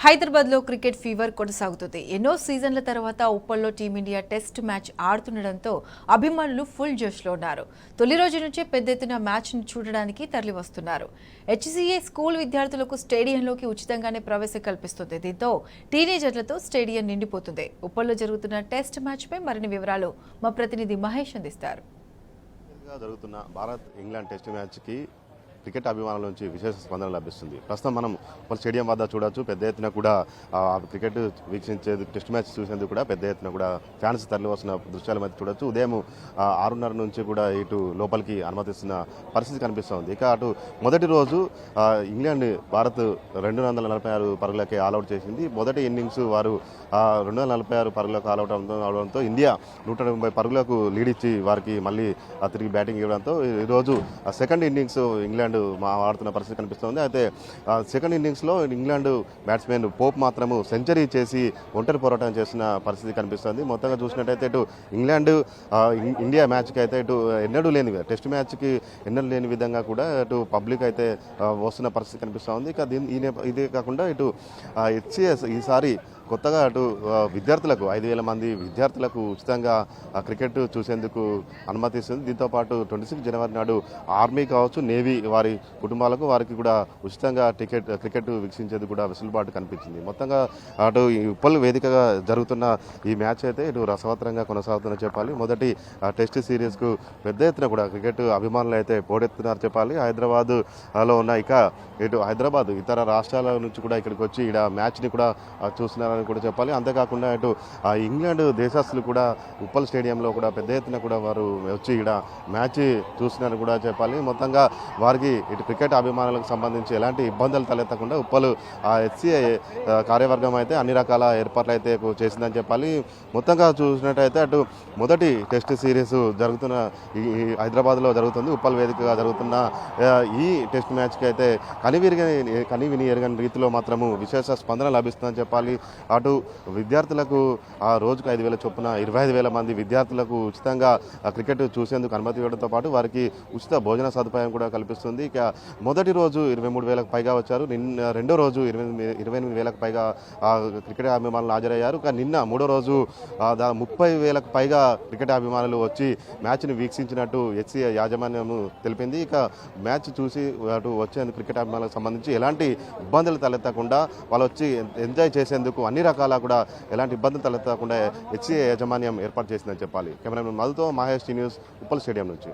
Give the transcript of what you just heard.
హైదరాబాద్లో cricket fever కొనసాగుతుంది. ఎన్నో సీజన్ల తర్వాత ఉప్పల్లో టీమిండియా టెస్ట్ మ్యాచ్ ఆడుతుండటంతో అభిమానులు ఫుల్ జోష్లో ఉన్నారు. తొలి రోజు నుంచే పెద్ద ఎత్తున మ్యాచ్ను చూడడానికి తరలివస్తున్నారు. హెచ్సీఏ స్కూల్ విద్యార్థులకు స్టేడియంలోకి ఉచితంగానే ప్రవేశం కల్పిస్తుంది. దీంతో టీనేజర్లతో స్టేడియం నిండిపోతుంది. ఉప్పల్లో జరుగుతున్న టెస్ట్ మ్యాచ్పై మరిన్ని వివరాలు మా ప్రతినిధి మహేష్ అందిస్తారు. జరుగుతున్న భారత్ ఇంగ్లాండ్ టెస్ట్ మ్యాచ్కి క్రికెట్ అభిమానుల నుంచి విశేష స్పందన లభిస్తుంది. ప్రస్తుతం మనం స్టేడియం వద్ద చూడొచ్చు. పెద్ద ఎత్తున కూడా క్రికెట్ వీక్షించేది టెస్ట్ మ్యాచ్ చూసేందుకు కూడా పెద్ద ఎత్తున కూడా ఫ్యాన్స్ తరలి వస్తున్న దృశ్యాల మధ్య చూడొచ్చు. ఉదయం 6:30 నుంచి కూడా ఇటు లోపలికి అనుమతిస్తున్న పరిస్థితి కనిపిస్తుంది. ఇక అటు మొదటి రోజు ఇంగ్లాండ్ భారత్ 246 పరుగులకే ఆల్అౌట్ చేసింది. మొదటి ఇన్నింగ్స్ వారు 246 పరుగులకు ఆల్అౌట్ అవడంతో ఇండియా 190 పరుగులకు లీడ్ ఇచ్చి వారికి మళ్ళీ తిరిగి బ్యాటింగ్ ఇవ్వడంతో ఈరోజు సెకండ్ ఇన్నింగ్స్ ఇంగ్లాండ్ ఆడుతున్న పరిస్థితి కనిపిస్తుంది. అయితే సెకండ్ ఇన్నింగ్స్లో ఇంగ్లాండ్ బ్యాట్స్మెన్ పోప్ మాత్రము సెంచరీ చేసి ఒంటరి పోరాటం చేసిన పరిస్థితి కనిపిస్తుంది. మొత్తంగా చూసినట్టయితే ఇటు ఇంగ్లాండ్ ఇండియా మ్యాచ్కి అయితే ఇటు ఎన్నడూ లేని టెస్ట్ మ్యాచ్కి ఎన్నడూ లేని విధంగా కూడా ఇటు పబ్లిక్ అయితే వస్తున్న పరిస్థితి కనిపిస్తుంది. ఇక ఇదే కాకుండా ఇటు హెచ్సిఎస్ ఈసారి కొత్తగా అటు విద్యార్థులకు 5,000 మంది విద్యార్థులకు ఉచితంగా క్రికెట్ చూసేందుకు అనుమతిస్తుంది. దీంతోపాటు 26 జనవరి నాడు ఆర్మీ కావచ్చు, నేవీ వారి కుటుంబాలకు వారికి కూడా ఉచితంగా క్రికెట్ వీక్షించేందుకు కూడా వెసులుబాటు కనిపించింది. మొత్తంగా అటు ఉప్పల్ వేదికగా జరుగుతున్న ఈ మ్యాచ్ అయితే ఇటు రసవత్తరంగా కొనసాగుతుందని చెప్పాలి. మొదటి టెస్ట్ సిరీస్కు పెద్ద ఎత్తున కూడా క్రికెట్ అభిమానులు అయితే పోటెత్తున్నారు చెప్పాలి. హైదరాబాద్లో ఉన్న ఇటు హైదరాబాద్ ఇతర రాష్ట్రాల నుంచి కూడా ఇక్కడికి వచ్చి ఇక్కడ మ్యాచ్ని కూడా చూస్తున్నారని కూడా చెప్పాలి. అంతేకాకుండా ఇటు ఇంగ్లాండ్ దేశస్తులు కూడా ఉప్పల్ స్టేడియంలో కూడా పెద్ద ఎత్తున కూడా వారు వచ్చి ఇక్కడ మ్యాచ్ చూస్తున్నారని కూడా చెప్పాలి. మొత్తంగా వారికి ఇటు క్రికెట్ అభిమానులకు సంబంధించి ఎలాంటి ఇబ్బందులు తలెత్తకుండా ఉప్పల్ హెచ్సిఏ కార్యవర్గం అయితే అన్ని రకాల ఏర్పాట్లు అయితే చేసిందని చెప్పాలి. మొత్తంగా చూసినట్టయితే అటు మొదటి టెస్ట్ సిరీస్ జరుగుతున్న ఈ హైదరాబాద్లో జరుగుతుంది. ఉప్పల్ వేదికగా జరుగుతున్న ఈ టెస్ట్ మ్యాచ్కి అయితే కనివిని ఎరగని రీతిలో మాత్రము విశేష స్పందన లభిస్తుందని చెప్పాలి. అటు విద్యార్థులకు రోజుకు 5,000 చొప్పున 25,000 మంది విద్యార్థులకు ఉచితంగా క్రికెట్ చూసేందుకు అనుమతి ఇవ్వడంతో పాటు వారికి ఉచిత భోజన సదుపాయం కూడా కల్పిస్తుంది. ఇక మొదటి రోజు 23,000కు పైగా వచ్చారు. రెండో రోజు 28,000కు పైగా క్రికెట్ అభిమానులు హాజరయ్యారు. నిన్న మూడో రోజు 30,000కు పైగా క్రికెట్ అభిమానులు వచ్చి మ్యాచ్ని వీక్షించినట్టు హెచ్సిఏ యాజమాన్యం తెలిపింది. ఇక మ్యాచ్ చూసి అటు వచ్చేందుకు క్రికెట్ అభిమానులకు సంబంధించి ఎలాంటి ఇబ్బందులు తలెత్తకుండా వాళ్ళు వచ్చి ఎంజాయ్ చేసేందుకు అన్ని రకాల కూడా ఎలాంటి ఇబ్బందులు తలెత్తకుండా హెచ్సిఏ యాజమాన్యం ఏర్పాటు చేసిందని చెప్పాలి. కెమెరామెన్ మధుతో మహేష్ న్యూస్ ఉప్పల్ స్టేడియం నుంచి.